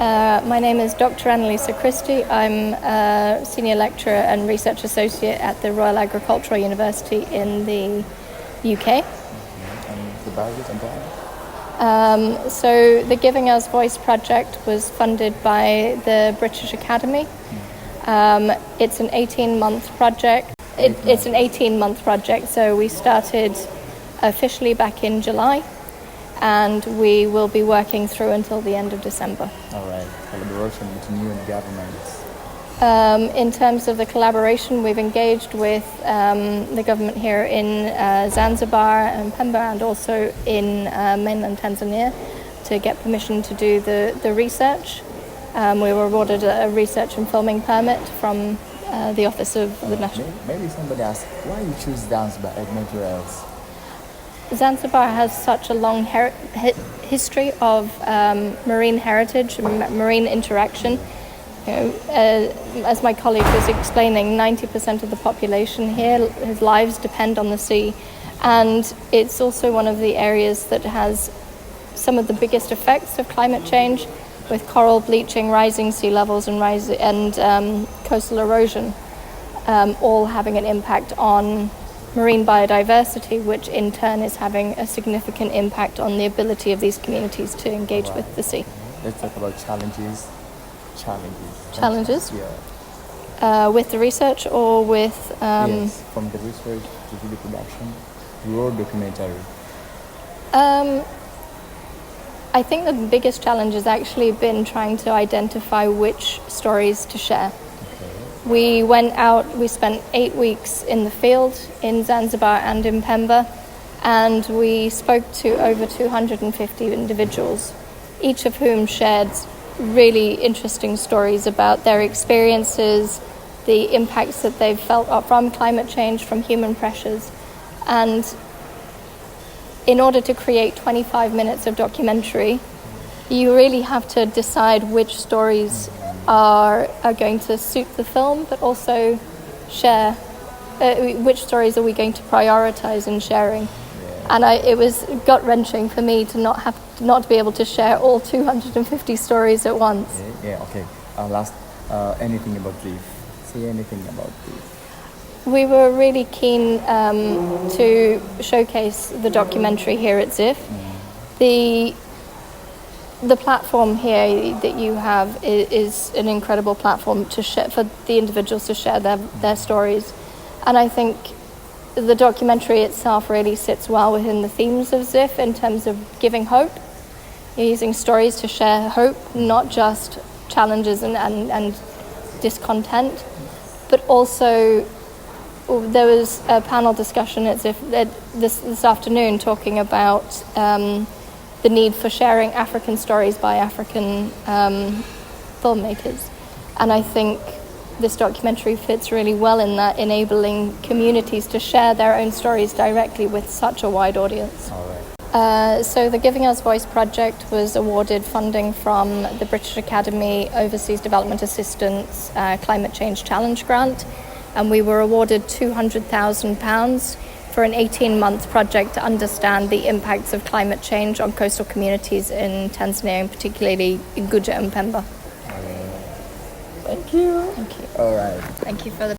My name is Dr. Annalisa Christie. I'm a Senior Lecturer and Research Associate at the Royal Agricultural University in the UK. And the budget and that? So the Giving Us Voice project was funded by the British Academy. It's an 18-month project. It's an 18-month project, so we started officially back in July, and we will be working through until the end of December. All right. Collaboration between you and the government. In terms of the collaboration, we've engaged with the government here in Zanzibar and Pemba, and also in mainland Tanzania, to get permission to do the research. We were awarded a research and filming permit from the Office of the National... Maybe somebody asked, why you choose Zanzibar and nowhere else? Zanzibar has such a long history of marine heritage, marine interaction. You know, as my colleague was explaining, 90% of the population here, his lives depend on the sea. And it's also one of the areas that has some of the biggest effects of climate change, with coral bleaching, rising sea levels, and coastal erosion, all having an impact on marine biodiversity, which in turn is having a significant impact on the ability of these communities to engage with the sea. Let's talk about challenges. Challenges? Yeah. With the research or with... Yes, from the research to video production, your documentary. I think the biggest challenge has actually been trying to identify which stories to share. We went out, we spent 8 weeks in the field in Zanzibar and in Pemba, and we spoke to over 250 individuals, each of whom shared really interesting stories about their experiences, the impacts that they've felt from climate change, from human pressures. And in order to create 25 minutes of documentary, you really have to decide which stories are going to suit the film, but also share which stories are we going to prioritize in sharing. And it was gut-wrenching for me to not be able to share all 250 stories at once. Yeah, okay. Last, anything about this? Say anything about this. We were really keen to showcase the documentary here at ZIF. The platform here that you have is an incredible platform to share, for the individuals to share their stories. And I think the documentary itself really sits well within the themes of ZIF in terms of giving hope. You're using stories to share hope, not just challenges and discontent, but also there was a panel discussion at ZIF this afternoon talking about the need for sharing African stories by African filmmakers. And I think this documentary fits really well in that, enabling communities to share their own stories directly with such a wide audience. All right. So the Giving Us Voice project was awarded funding from the British Academy Overseas Development Assistance Climate Change Challenge Grant, and we were awarded £200,000 for an 18-month project to understand the impacts of climate change on coastal communities in Tanzania, and particularly in Guja and Pemba. Thank you. Thank you. All right. Thank you for the